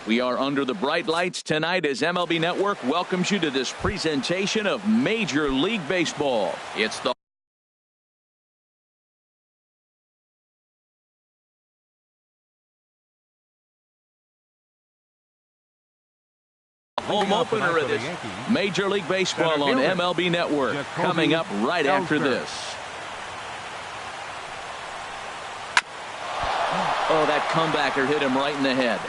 We are under the bright lights tonight as MLB Network welcomes you to this presentation of Major League Baseball. It's the home opener of this Major League Baseball on MLB Network. Coming up right after this. Oh, that comebacker hit him right in the head.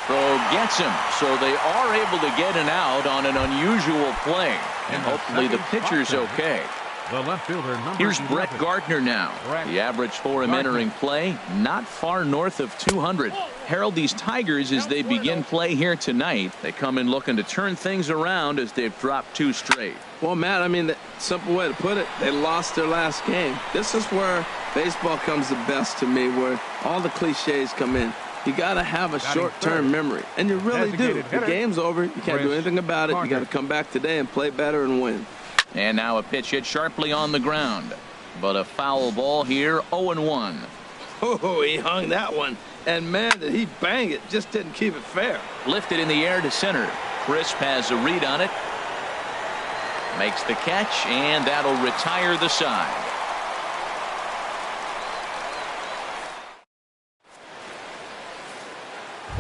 Throw gets him, so they are able to get an out on an unusual play. And hopefully the pitcher's okay. The left fielder, here's Brett Gardner now. The average for him entering play, not far north of 200. Herald these Tigers as they begin play here tonight. They come in looking to turn things around as they've dropped 2 straight. Well, Matt, I mean, the simple way to put it, they lost their last game. This is where baseball comes the best to me, where all the cliches come in. You got to have a short-term memory, and you really do. The game's over. You can't do anything about it. You got to come back today and play better and win. And now a pitch hit sharply on the ground. But a foul ball here, 0-1. Oh, he hung that one. And, man, did he bang it. Just didn't keep it fair. Lifted in the air to center. Crisp has a read on it. Makes the catch, and that'll retire the side.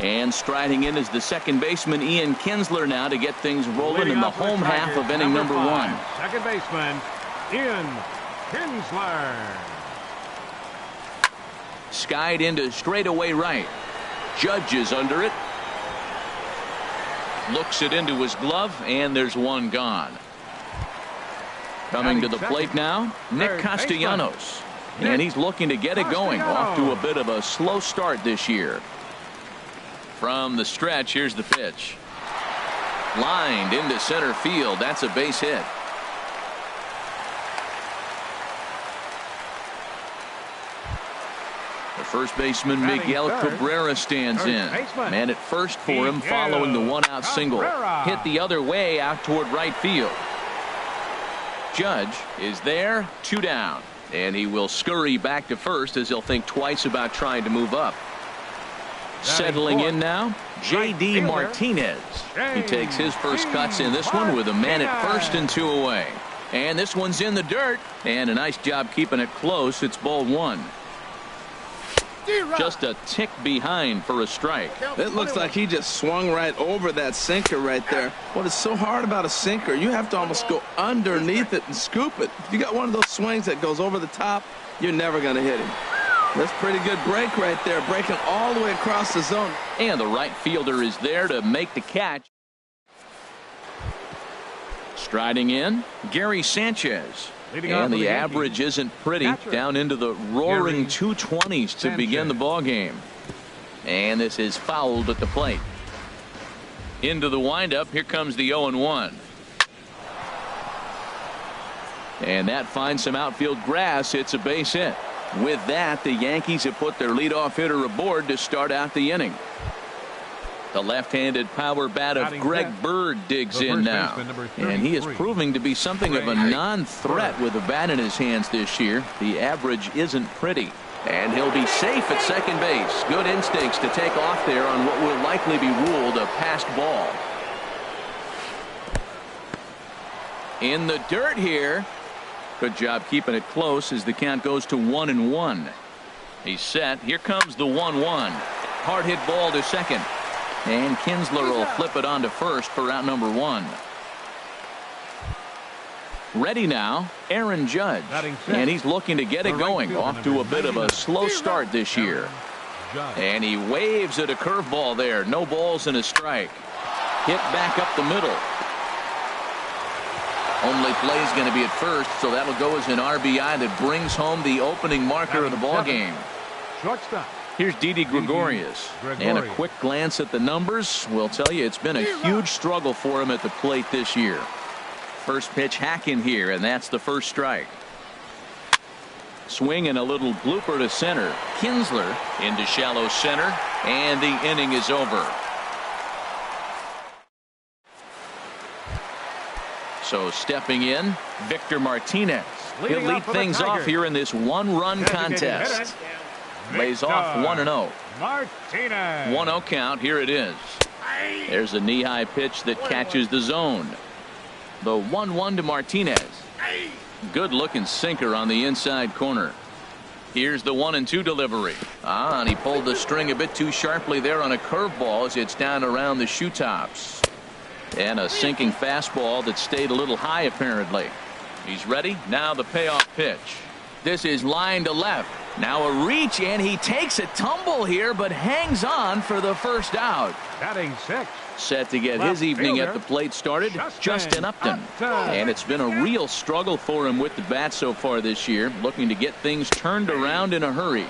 And striding in is the second baseman, Ian Kinsler, now to get things rolling in the home half of inning number 1. Second baseman, Ian Kinsler. Skied into straightaway right. Judge is under it. Looks it into his glove, and there's one gone. Coming to the plate now, Nick Castellanos. And he's looking to get it going. Off to a bit of a slow start this year. From the stretch, here's the pitch. Lined into center field. That's a base hit. The first baseman, Miguel Cabrera, stands in. Man at first for him following the one-out single. Hit the other way out toward right field. Judge is there, 2 down. And he will scurry back to first as he'll think twice about trying to move up. Settling in now, J.D. Martinez. He takes his first cuts in this one with a man at first and 2 away. And this one's in the dirt. And a nice job keeping it close. It's ball 1. Just a tick behind for a strike. It looks like he just swung right over that sinker right there. What is so hard about a sinker, you have to almost go underneath it and scoop it. If you got one of those swings that goes over the top, you're never going to hit him. That's pretty good break right there, breaking all the way across the zone. And the right fielder is there to make the catch. Striding in, Gary Sanchez. And the average isn't pretty, down into the roaring 220s to begin the ball game. And this is fouled at the plate. Into the windup, here comes the 0-1. And that finds some outfield grass. It's a base hit. With that, the Yankees have put their leadoff hitter aboard to start out the inning. The left-handed power bat of Greg Bird digs in now. And he is proving to be something of a non-threat with the bat in his hands this year. The average isn't pretty. And he'll be safe at second base. Good instincts to take off there on what will likely be ruled a passed ball. In the dirt here. Good job keeping it close as the count goes to 1-1. He's set. Here comes the 1-1. Hard hit ball to second. And Kinsler will flip it on to first for out number 1. Ready now, Aaron Judge. And he's looking to get it going. Off to a bit of a slow start this year. And he waves at a curveball there. No balls and a strike. Hit back up the middle. Only play is going to be at first, so that'll go as an RBI that brings home the opening marker of the ball game. Here's Didi Gregorius. And a quick glance at the numbers will tell you it's been a huge struggle for him at the plate this year. First pitch hack in here, and that's the first strike. Swing and a little blooper to center. Kinsler into shallow center, and the inning is over. So stepping in, Victor Martinez. He'll lead things off here in this one-run contest. Lays off 1-0. Martinez. 1-0 count. Here it is. There's a knee-high pitch that catches the zone. The 1-1 to Martinez. Good looking sinker on the inside corner. Here's the 1-2 delivery. And he pulled the string a bit too sharply there on a curveball as it's down around the shoe tops. And a sinking fastball that stayed a little high apparently. He's ready. Now the payoff pitch. This is line to left. Now a reach, and he takes a tumble here, but hangs on for the first out. Batting 6. Set to get his evening at the plate started, Justin Upton. And it's been a real struggle for him with the bat so far this year, looking to get things turned around in a hurry.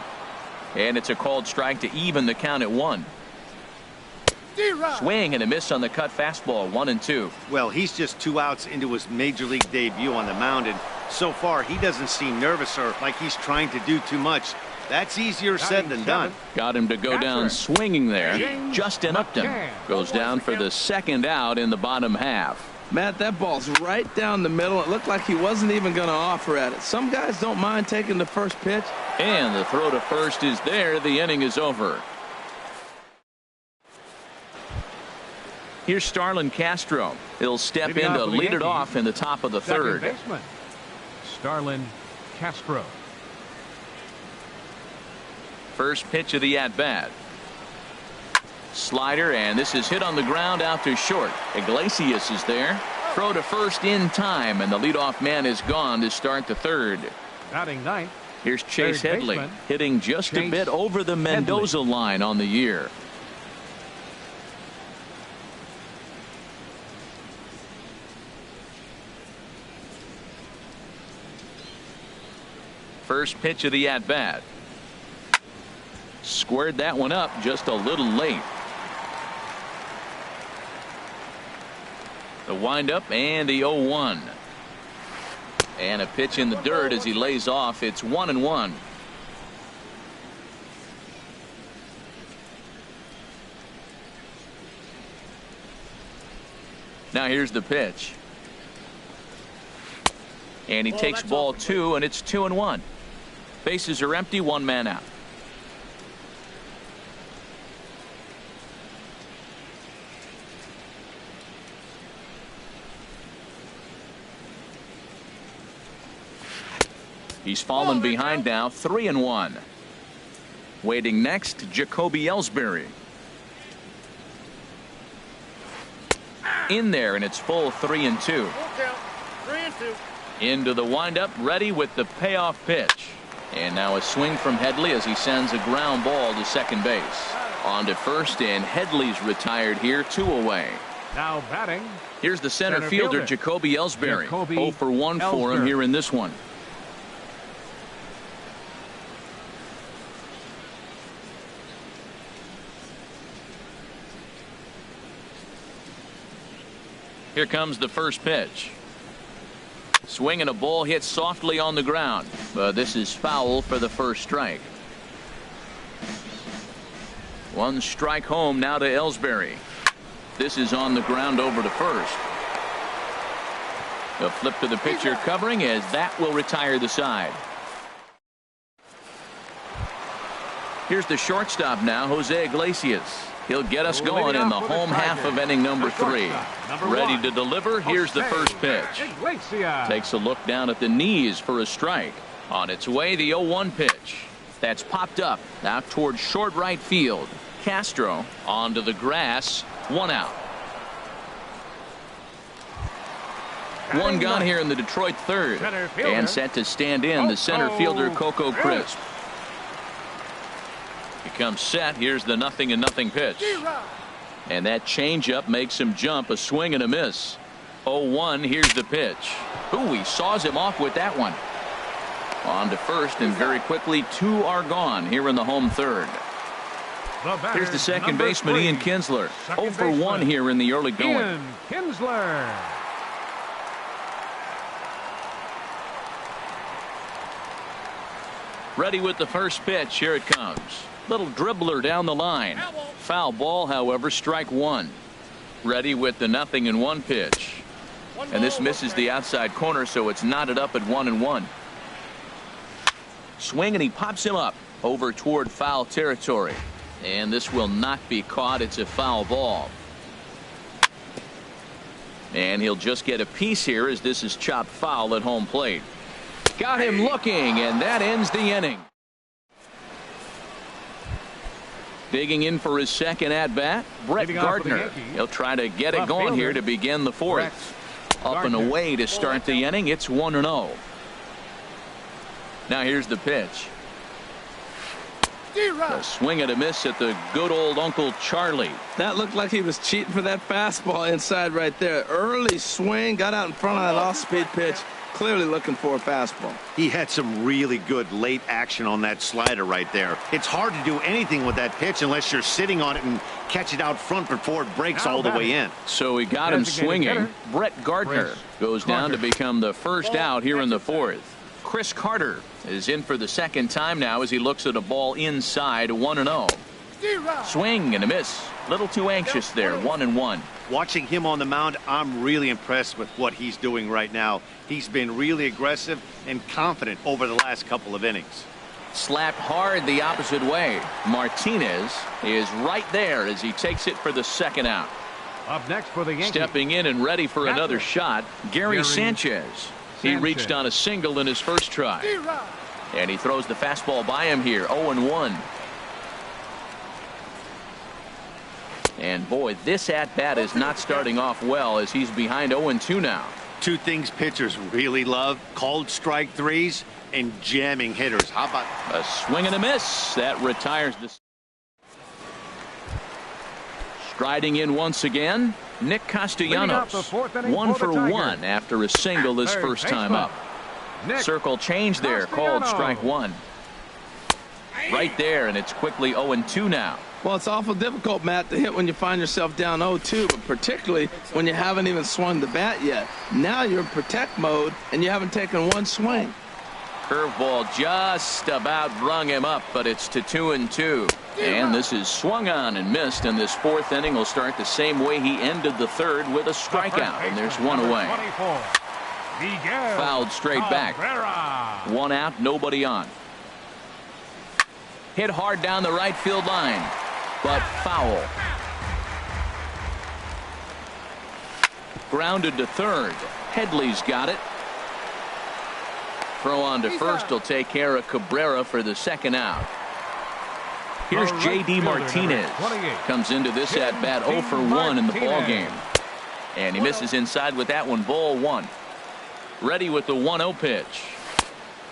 And it's a called strike to even the count at 1. Swing and a miss on the cut fastball, 1-2. Well, he's just 2 outs into his major league debut on the mound, and so far he doesn't seem nervous or like he's trying to do too much. That's easier said than done. Got him to go down swinging there. Justin Upton goes down for the second out in the bottom half. Matt, that ball's right down the middle. It looked like he wasn't even going to offer at it. Some guys don't mind taking the first pitch. And the throw to first is there. The inning is over. Here's Starlin Castro. He'll step in to lead it off in the top of the third. Baseman, Starlin Castro. First pitch of the at-bat. Slider, and this is hit on the ground out to short. Iglesias is there. Throw to first in time, and the leadoff man is gone to start the third. Batting 9th. Here's Chase Headley, hitting just a bit over the Mendoza line on the year. First pitch of the at-bat. Squared that one up just a little late. The windup and the 0-1. And a pitch in the dirt as he lays off. It's 1-1. Now here's the pitch. And he takes ball 2, and it's 2-1. Bases are empty, 1 man out. He's fallen behind now, 3-1. Waiting next, Jacoby Ellsbury. In there, and it's full 3-2. Into the windup, ready with the payoff pitch. And now a swing from Headley as he sends a ground ball to second base. On to first, and Headley's retired here, 2 away. Now batting. Here's the center fielder, Jacoby Ellsbury. 0 for 1 for him here in this one. Here comes the first pitch. Swing and a ball hit softly on the ground. But this is foul for the first strike. 1 strike home now to Ellsbury. This is on the ground over to first. The flip to the pitcher covering as that will retire the side. Here's the shortstop now, Jose Iglesias. He'll get us going in the home half of inning number 3. Ready to deliver. Here's the first pitch. Takes a look down at the knees for a strike. On its way, the 0-1 pitch. That's popped up out towards short right field. Castro onto the grass. 1 out. 1 gone here in the Detroit third. And set to stand in the center fielder, Coco Crisp. Comes set. Here's the 0-0 pitch. And that changeup makes him jump. A swing and a miss. 0-1. Here's the pitch. Ooh, he saws him off with that one. On to first, and very quickly 2 are gone here in the home third. Here's the second baseman, Ian Kinsler. 0 for 1 here in the early going. Ian Kinsler. Ready with the first pitch. Here it comes. Little dribbler down the line. Foul ball, however, strike 1. Ready with the 0-1 pitch. And this misses the outside corner, so it's knotted up at 1-1. Swing, and he pops him up. over toward foul territory. And this will not be caught. It's a foul ball. And he'll just get a piece here as this is chopped foul at home plate. Got him looking, and that ends the inning. Digging in for his second at-bat, Brett Gardner. He'll try to get it going here to begin the fourth. Up and away to start the inning. It's 1-0. Now here's the pitch. A swing and a miss at the good old Uncle Charlie. That looked like he was cheating for that fastball inside right there. Early swing, got out in front of that off-speed pitch. Clearly looking for a fastball. He had some really good late action on that slider right there. It's hard to do anything with that pitch unless you're sitting on it and catch it out front before it breaks all the way in. So he got him swinging. Brett Gardner goes down to become the first out here in the fourth. Chris Carter is in for the second time now as he looks at a ball inside. 1-0. Swing and a miss. Little too anxious there. 1-1. Watching him on the mound, I'm really impressed with what he's doing right now. He's been really aggressive and confident over the last couple of innings. Slapped hard the opposite way. Martinez is right there as he takes it for the second out. Up next for the Yankees. Stepping in and ready for another shot, Gary Sanchez. He reached on a single in his first try. And he throws the fastball by him here. 0-1. And boy, this at-bat is not starting off well as he's behind 0-2 now. Two things pitchers really love: called strike threes and jamming hitters. How about a swing and a miss that retires the. Striding in once again, Nick Castellanos. 1 for 1 after a single his first time up. Circle change there, called strike one. Right there, and it's quickly 0-2 now. Well, it's awful difficult, Matt, to hit when you find yourself down 0-2, but particularly when you haven't even swung the bat yet. Now you're in protect mode, and you haven't taken one swing. Curveball just about rung him up, but it's to 2-2. And this is swung on and missed, and this fourth inning will start the same way he ended the third with a strikeout, and there's one away. Fouled straight back. 1 out, nobody on. Hit hard down the right field line, but foul. Grounded to third. Headley's got it. Throw on to first will take care of Cabrera for the second out. Here's J.D. Martinez. Comes into this at bat 0 for 1 in the ball game. And he misses inside with that one. Ball 1. Ready with the 1-0 pitch.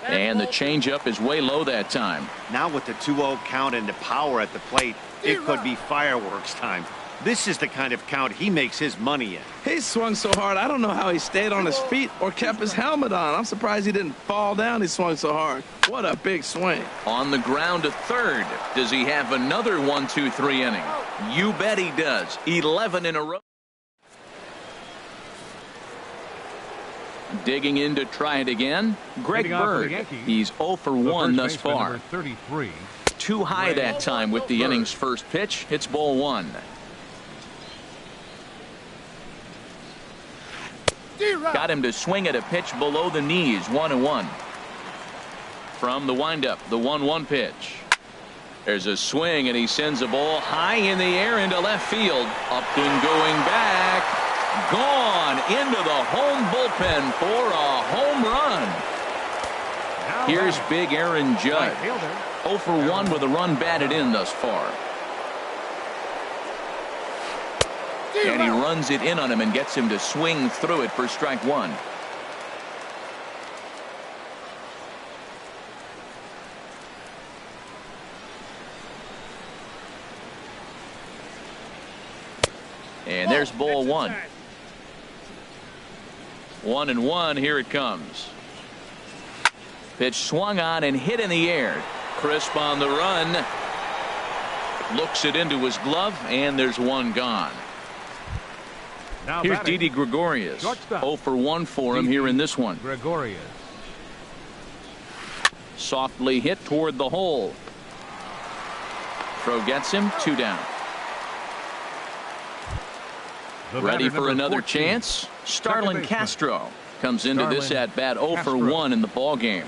And the changeup is way low that time. Now with the 2-0 count and the power at the plate, it could be fireworks time. This is the kind of count he makes his money in. He swung so hard, I don't know how he stayed on his feet or kept his helmet on. I'm surprised he didn't fall down. He swung so hard. What a big swing. On the ground to third. Does he have another 1-2-3 inning? You bet he does. 11 in a row. Digging in to try it again, Greg Bird. He's 0 for 1 thus far. 33. Too high that time with the inning's first pitch. It's ball 1. Got him to swing at a pitch below the knees. 1-1. From the windup, the 1-1 pitch. There's a swing, and he sends a ball high in the air into left field. Up and going back. Gone into the home bullpen for a home run. Here's big Aaron Judge. 0 for 1 with a run batted in thus far. And he runs it in on him and gets him to swing through it for strike 1. And there's ball 1. 1-1. Here it comes. Pitch swung on and hit in the air. Crisp on the run. Looks it into his glove, and there's one gone. Here's Didi Gregorius. 0 for 1 for him here in this one. Gregorius. Softly hit toward the hole. Throw gets him. 2 down. Ready for another chance. Starlin Castro comes into this at bat 0 for 1 in the ball game.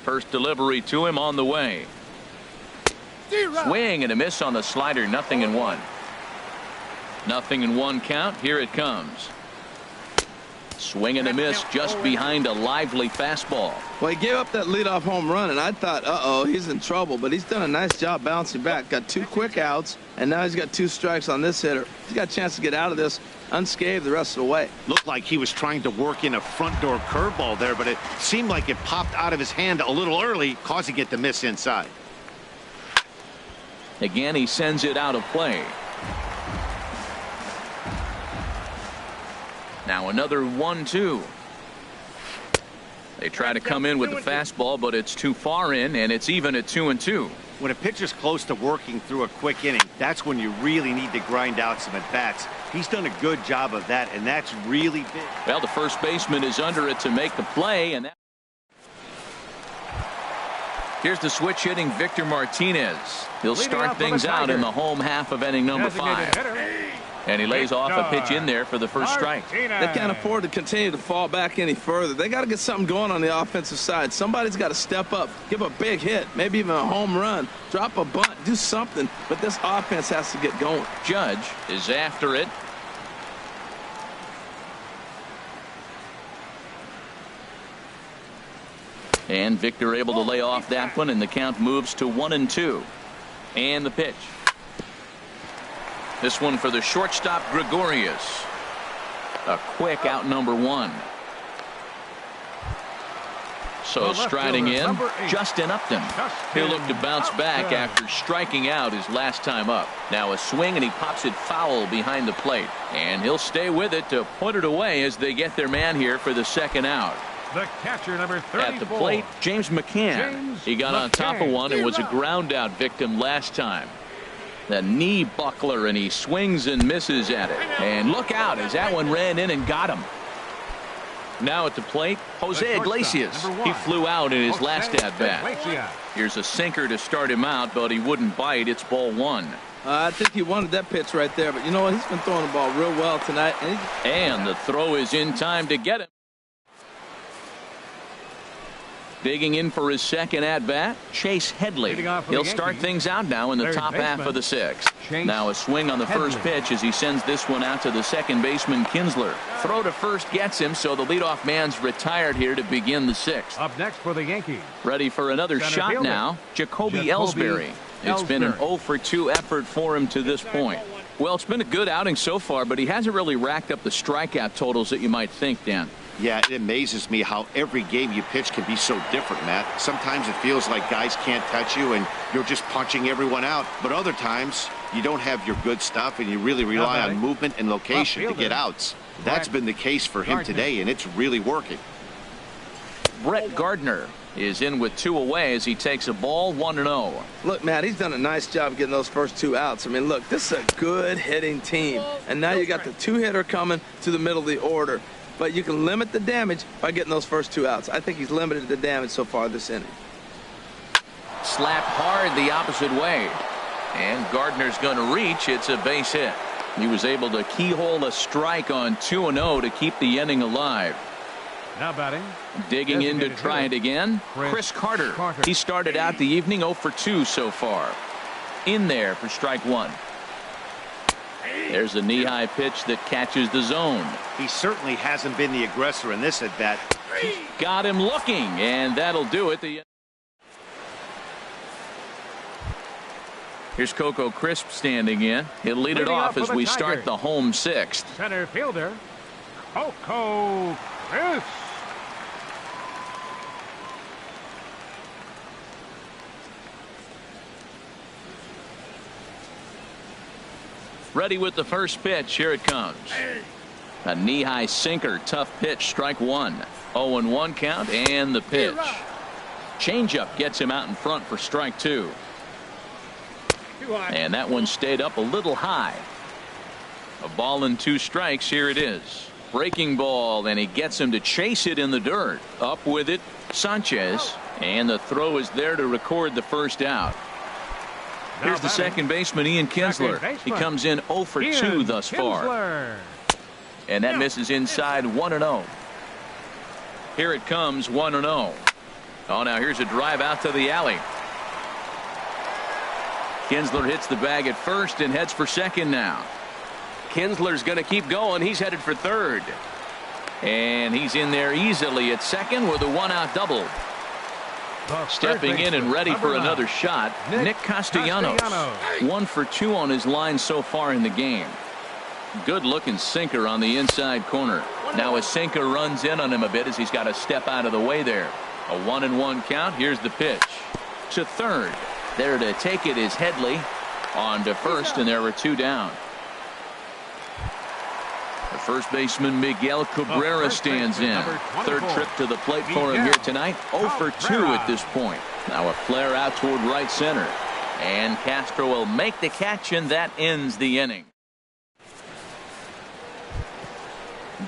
First delivery to him on the way. Swing and a miss on the slider. 0-1. 0-1 count. Here it comes. Swing and a miss just behind a lively fastball. Well, he gave up that leadoff home run, and I thought, uh-oh, he's in trouble. But he's done a nice job bouncing back. Got 2 quick outs, and now he's got 2 strikes on this hitter. He's got a chance to get out of this unscathed the rest of the way. Looked like he was trying to work in a front door curveball there, but it seemed like it popped out of his hand a little early, causing it to miss inside. Again, he sends it out of play. Now another 1-2. They try to come in with the fastball, but it's too far in, and it's even at 2-2. When a pitcher's close to working through a quick inning, that's when you really need to grind out some at-bats. He's done a good job of that, and that's really big. Well, the first baseman is under it to make the play, and that... Here's the switch hitting Victor Martinez. He'll start things out in the home half of inning number 5. And he lays off a pitch in there for the first strike. They can't afford to continue to fall back any further. They got to get something going on the offensive side. Somebody's got to step up, give a big hit, maybe even a home run, drop a bunt, do something. But this offense has to get going. Judge is after it. And Victor able to lay off that one, and the count moves to 1-2. And the pitch. This one for the shortstop, Gregorius. A quick out, number 1. So striding in, Justin Upton. He'll look to bounce back after striking out his last time up. Now a swing, and he pops it foul behind the plate. And he'll stay with it to put it away as they get their man here for the second out. The catcher, number 34. At the plate, James McCann. He got on top of one and was a ground out victim last time. The knee buckler, and he swings and misses at it. And look out as that one ran in and got him. Now at the plate, Jose Iglesias. He flew out in his last at bat. Here's a sinker to start him out, but he wouldn't bite. It's ball 1. I think he wanted that pitch right there, but you know what? He's been throwing the ball real well tonight. And the throw is in time to get him. Digging in for his second at-bat, Chase Headley. He'll start things out now in the top half of the 6th. Now a swing on the first pitch as he sends this one out to the second baseman, Kinsler. Throw to first gets him, so the leadoff man's retired here to begin the 6th. Up next for the Yankees. Ready for another shot now, Jacoby Ellsbury. It's been an 0-for-2 effort for him to this point. Well, it's been a good outing so far, but he hasn't really racked up the strikeout totals that you might think, Dan. Yeah, it amazes me how every game you pitch can be so different, Matt. Sometimes it feels like guys can't touch you and you're just punching everyone out. But other times you don't have your good stuff and you really rely on movement and location to get outs. That's been the case for him today, and it's really working. Brett Gardner is in with 2 away as he takes a ball, 1-0. Look, Matt, he's done a nice job getting those first 2 outs. I mean, look, this is a good hitting team. And now you got the 2-hitter coming to the middle of the order. But you can limit the damage by getting those first 2 outs. I think he's limited the damage so far this inning. Slapped hard the opposite way. And Gardner's going to reach. It's a base hit. He was able to keyhole a strike on 2-0 to keep the inning alive. Now batting. Digging in to try it again, Chris Carter. He started out the evening 0-for-2 so far. In there for strike 1. There's a knee-high pitch that catches the zone. He certainly hasn't been the aggressor in this at-bat. Got him looking, and that'll do it. Here's Coco Crisp standing in. He'll lead it off as we start the home 6th. Center fielder, Coco Crisp. Ready with the first pitch. Here it comes. A knee-high sinker. Tough pitch. Strike 1. 0-1 count, and the pitch. Changeup gets him out in front for strike 2. And that one stayed up a little high. A ball and 2 strikes. Here it is. Breaking ball, and he gets him to chase it in the dirt. Up with it, Sanchez. And the throw is there to record the first out. Here's the second baseman, Ian Kinsler. He comes in 0-for-2 thus far. And that misses inside 1-0. Here it comes, 1-0. Oh, now here's a drive out to the alley. Kinsler hits the bag at first and heads for second now. Kinsler's going to keep going. He's headed for third. And he's in there easily at second with a one-out double. Stepping in and ready for another shot, Nick Castellanos. 1 for 2 on his line so far in the game. Good-looking sinker on the inside corner. Now a sinker runs in on him a bit as he's got to step out of the way there. A 1-1 count. Here's the pitch to third. There to take it is Headley. On to first, and there were 2 down. The first baseman Miguel Cabrera stands in. Third trip to the plate for him here tonight. 0 for 2 at this point. Now a flare out toward right center. And Castro will make the catch, and that ends the inning.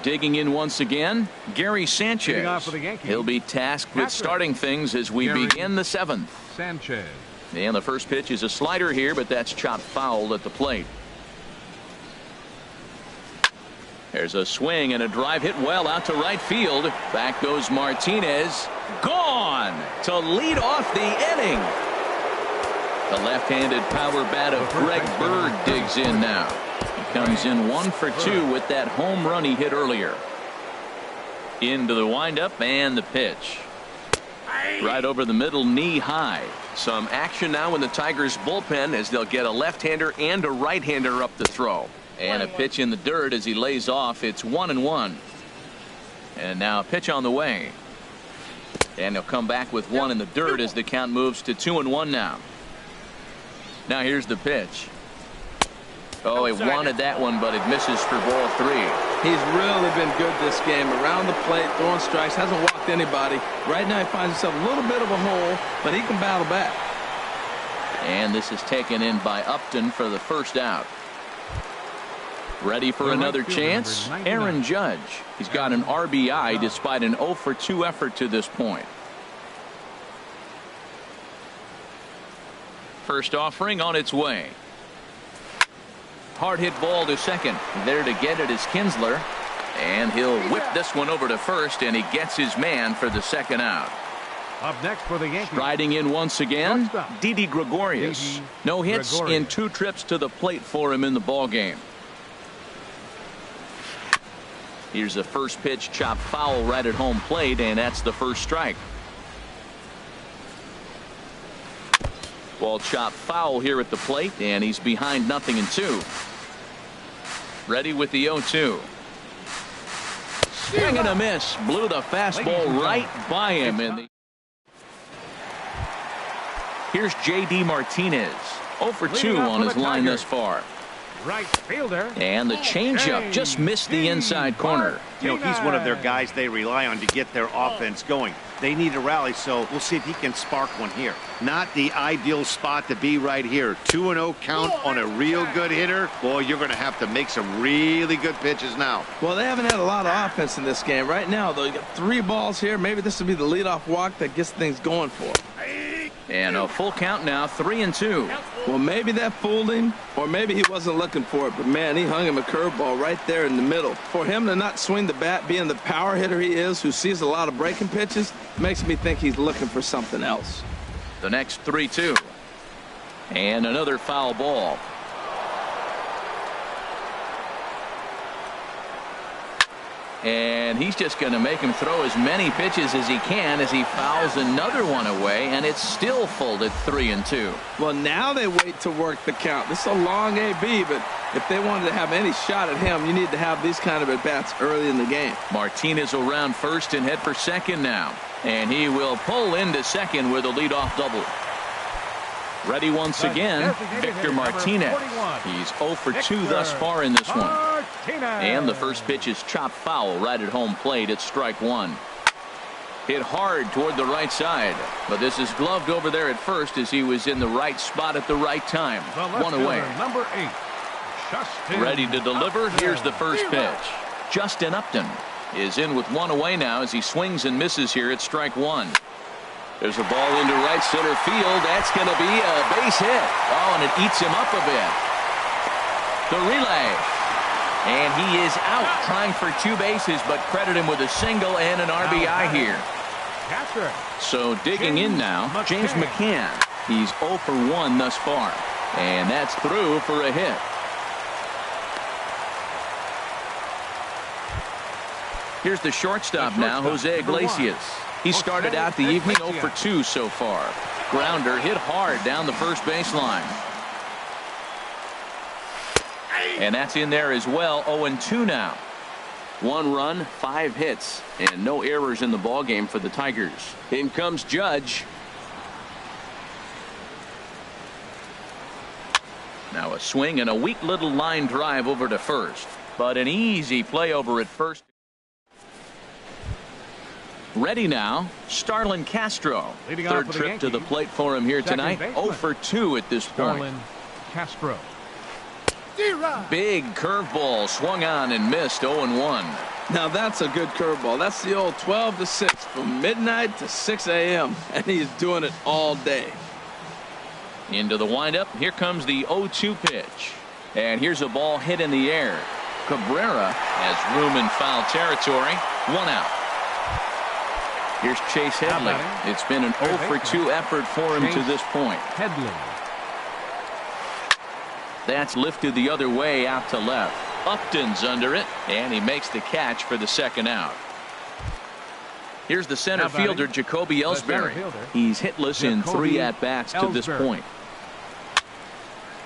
Digging in once again, Gary Sanchez. He'll be tasked with starting things as we begin the 7th. Sanchez. And the first pitch is a slider here, but that's chopped foul at the plate. There's a swing and a drive hit well out to right field. Back goes Martinez. Gone to lead off the inning. The left-handed power bat of Greg Bird digs in now. He comes in 1 for 2 with that home run he hit earlier. Into the windup and the pitch. Right over the middle, knee high. Some action now in the Tigers bullpen as they'll get a left-hander and a right-hander up the throw. And a pitch in the dirt as he lays off. It's 1-1. And now a pitch on the way. And he'll come back with 1 in the dirt as the count moves to 2-1 now. Now here's the pitch. Oh, he wanted that one, but it misses for ball 3. He's really been good this game. Around the plate, throwing strikes, hasn't walked anybody. Right now he finds himself a little bit of a hole, but he can battle back. And this is taken in by Upton for the first out. Ready for another chance? Aaron Judge. He's got an RBI despite an 0 for 2 effort to this point. First offering on its way. Hard hit ball to second. There to get it is Kinsler. And he'll whip this one over to first, and he gets his man for the second out. Up next for the Yankees. Striding in once again, Didi Gregorius. No hits in 2 trips to the plate for him in the ball game. Here's the first pitch, chopped foul right at home plate, and that's the first strike. Ball chopped foul here at the plate, and he's behind 0-2. Ready with the 0-2. Swing and a miss. Blew the fastball right by him. Here's J.D. Martinez. 0 for 2 on his line thus far. Right fielder. And the changeup just missed the inside corner. You know, he's one of their guys they rely on to get their offense going. They need a rally, so we'll see if he can spark one here. Not the ideal spot to be right here. 2-0 count on a real good hitter. Boy, you're going to have to make some really good pitches now. Well, they haven't had a lot of offense in this game. Right now, though, you got 3 balls here. Maybe this will be the leadoff walk that gets things going for him. And a full count now, 3-2. Well, maybe that fooled him, or maybe he wasn't looking for it. But, man, he hung him a curveball right there in the middle. For him to not swing the bat, being the power hitter he is, who sees a lot of breaking pitches, makes me think he's looking for something else. The next 3-2. And another foul ball. And he's just going to make him throw as many pitches as he can as he fouls another one away, and it's still full at 3-2. Well, now they wait to work the count. This is a long AB, but if they wanted to have any shot at him, you need to have these kind of at-bats early in the game. Martinez will round first and head for second now. And he will pull into second with a leadoff double. Ready once again, Victor Martinez. He's 0 for 2 thus far in this one. And the first pitch is chopped foul right at home plate. It's strike 1. Hit hard toward the right side, but this is gloved over there at first as he was in the right spot at the right time. 1 away. Number 8. Ready to deliver. Here's the first pitch. Justin Upton is in with 1 away now as he swings and misses here at strike 1. There's a ball into right center field. That's going to be a base hit. Oh, and it eats him up a bit. The relay. And he is out trying for 2 bases, but credit him with a single and an RBI here. Catcher. So digging in now, James McCann. He's 0 for 1 thus far. And that's through for a hit. Here's the shortstop now, Jose Iglesias. He started out the evening 0 for 2 so far. Grounder hit hard down the first baseline. And that's in there as well. 0-2 now. 1 run, 5 hits, and no errors in the ballgame for the Tigers. In comes Judge. Now a swing and a weak little line drive over to first, but an easy play over at first. Ready now, Starlin Castro. Third trip to the plate for him here tonight. 0 for 2 at this point. Starlin Castro. Big curveball swung on and missed. 0-1. Now that's a good curveball. That's the old 12 to 6 from midnight to 6 a.m. and he's doing it all day. Into the windup. Here comes the 0-2 pitch. And here's a ball hit in the air. Cabrera has room in foul territory. 1 out. Here's Chase Headley. It's been an 0 for 2 effort for him to this point. Headley. That's lifted the other way out to left. Upton's under it, and he makes the catch for the second out. Here's the center fielder, Jacoby Ellsbury. He's hitless in 3 at-bats to this point.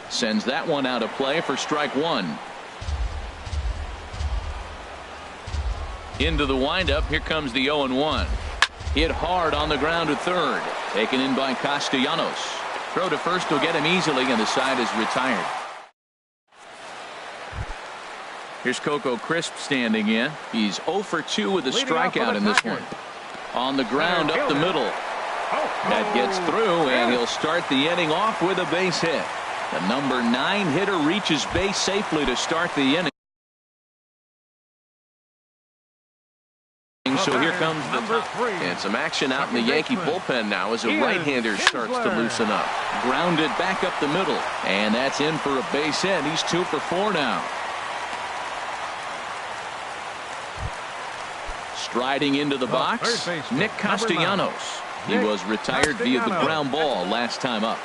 Sends that one out of play for strike 1. Into the windup. Here comes the 0-1. Hit hard on the ground to third. Taken in by Castellanos. Throw to first will get him easily, and the side is retired. Here's Coco Crisp standing in. He's 0 for 2 with a strikeout in this one. On the ground up the middle. That gets through, and he'll start the inning off with a base hit. The number 9 hitter reaches base safely to start the inning. So here comes the top. And some action out in the Yankee bullpen now as a right-hander starts to loosen up. Grounded back up the middle. And that's in for a base hit. He's 2 for 4 now. Striding into the box, Nick Castellanos. He was retired via the ground ball last time up.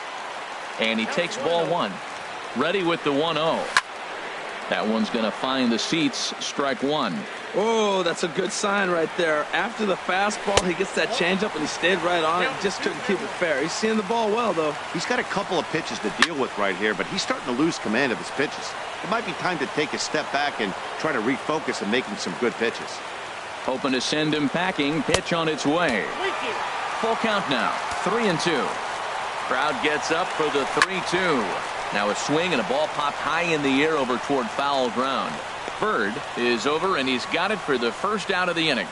And he takes ball 1. Ready with the 1-0. That one's going to find the seats. Strike 1. Oh, that's a good sign right there. After the fastball, he gets that changeup, and he stayed right on it. Just couldn't keep it fair. He's seeing the ball well, though. He's got a couple of pitches to deal with right here, but he's starting to lose command of his pitches. It might be time to take a step back and try to refocus and making some good pitches. Hoping to send him packing. Pitch on its way. Full count now. 3-2. Crowd gets up for the 3-2. Now a swing and a ball popped high in the air over toward foul ground. Bird is over, and he's got it for the first out of the inning.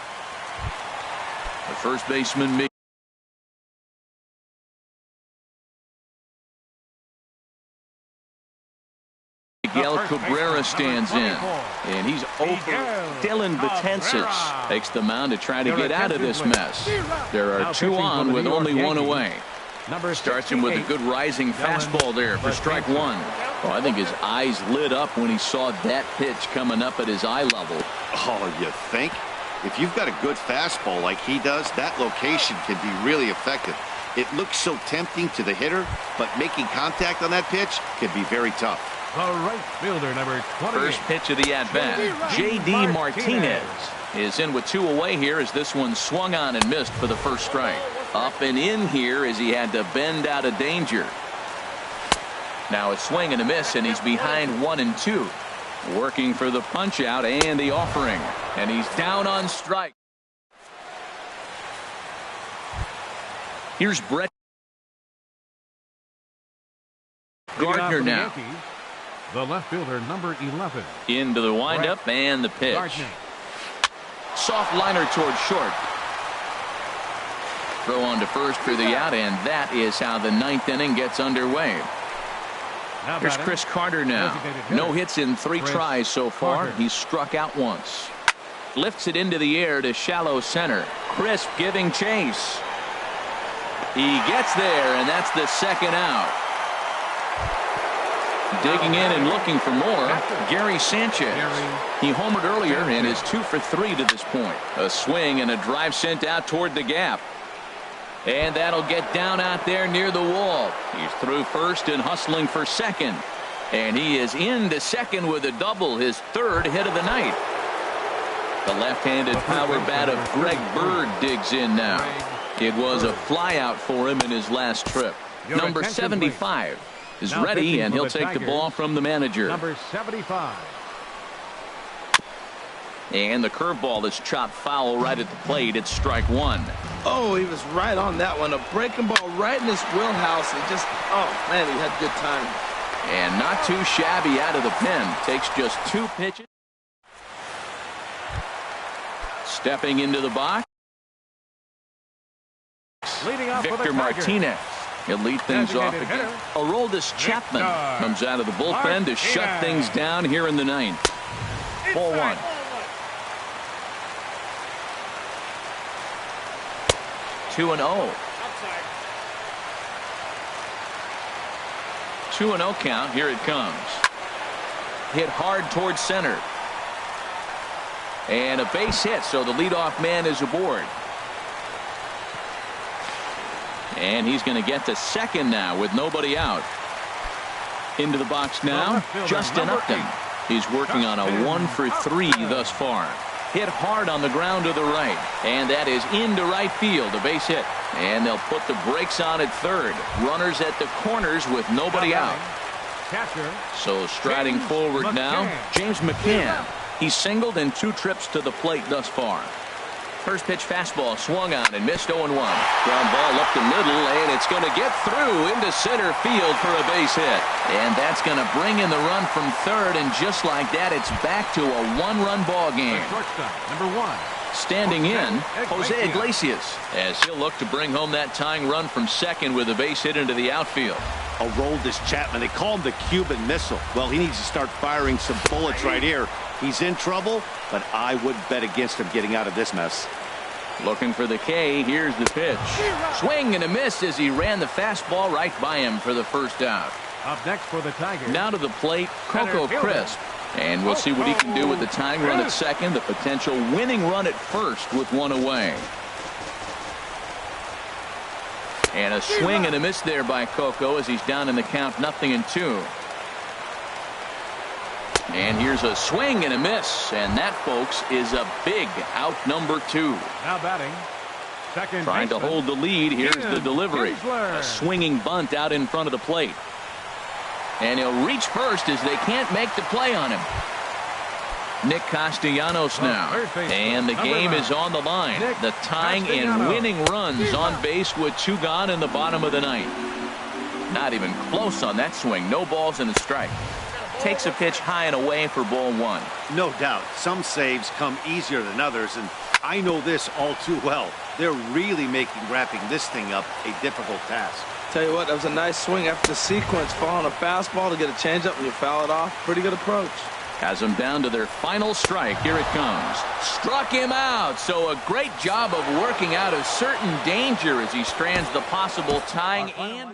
The first baseman Miguel Cabrera stands in, and he's over. Dylan Betances takes the mound to try to get out of this mess. There are 2 on with only 1 away. Starts him with a good rising fastball there for strike 1. Oh, I think his eyes lit up when he saw that pitch coming up at his eye level. Oh, you think? If you've got a good fastball like he does, that location can be really effective. It looks so tempting to the hitter, but making contact on that pitch can be very tough. The right fielder, number 28. First pitch of the at-bat. J.D. Martinez is in with 2 away here as this one swung on and missed for the first strike. Up and in here as he had to bend out of danger. Now a swing and a miss, and he's behind 1-2. Working for the punch out and the offering. And he's down on strike. Here's Brett Gardner now. The left fielder, number 11. Into the windup and the pitch. Gardner. Soft liner toward short. Throw on to first for the out, and that is how the 9th inning gets underway. Here's Chris Carter now. No hits in 3 tries so far. He's struck out once. Lifts it into the air to shallow center. Crisp giving chase. He gets there, and that's the second out. Digging in and looking for more, Gary Sanchez. He homered earlier and is 2 for 3 to this point. A swing and a drive sent out toward the gap. And that'll get down out there near the wall. He's through first and hustling for second. And he is into second with a double, his third hit of the night. The left-handed power bat of Greg Bird digs in now. It was a flyout for him in his last trip. Number 75 is ready, and he'll take the ball from the manager. Number 75. And the curveball is chopped foul right at the plate. It's strike one. Oh, he was right on that one. A breaking ball right in his wheelhouse. And just, oh, man, he had good timing. And not too shabby out of the pen. Takes just 2 pitches. Stepping into the box. Victor Martinez. He'll lead things off again. Aroldis Chapman comes out of the bullpen to shut things down here in the ninth. Ball one. 2-0. 2-0 count. Here it comes. Hit hard towards center. And a base hit, so the leadoff man is aboard. And he's going to get to second now with nobody out. Into the box now, Justin Upton. He's working on a 1-for-3 thus far. Hit hard on the ground to the right. And that is into right field, a base hit. And they'll put the brakes on at third. Runners at the corners with nobody out. So striding forward now, James McCann. He's singled in 2 trips to the plate thus far. First pitch fastball swung on and missed 0-1. Ground ball up the middle, and it's going to get through into center field for a base hit. And that's going to bring in the run from third, and just like that, it's back to a 1-run ball game. Number 1. Standing in, Jose Iglesias, as he'll look to bring home that tying run from second with a base hit into the outfield. Aroldis Chapman, they call him the Cuban Missile. Well, he needs to start firing some bullets right here. He's in trouble, but I would bet against him getting out of this mess. Looking for the K. Here's the pitch. Swing and a miss as he ran the fastball right by him for the first out. Up next for the Tigers. Now to the plate, Coco Crisp. And we'll see what he can do with the tying run at second, the potential winning run at first with 1 away. And a swing and a miss there by Coco as he's down in the count 0-2. And here's a swing and a miss, and that, folks, is a big out number 2. Now batting, second trying to hold the lead. Here's the delivery. A swinging bunt out in front of the plate. And he'll reach first as they can't make the play on him. Nick Castellanos now. And the game is on the line. The tying and winning runs on base with 2 gone in the bottom of the ninth. Not even close on that swing. No balls and a strike. Takes a pitch high and away for ball 1. No doubt. Some saves come easier than others, and I know this all too well. They're really making wrapping this thing up a difficult task. Tell you what, that was a nice swing after the sequence. Following a fastball to get a changeup and you foul it off. Pretty good approach. Has them down to their final strike. Here it comes. Struck him out. So a great job of working out of certain danger as he strands the possible tying and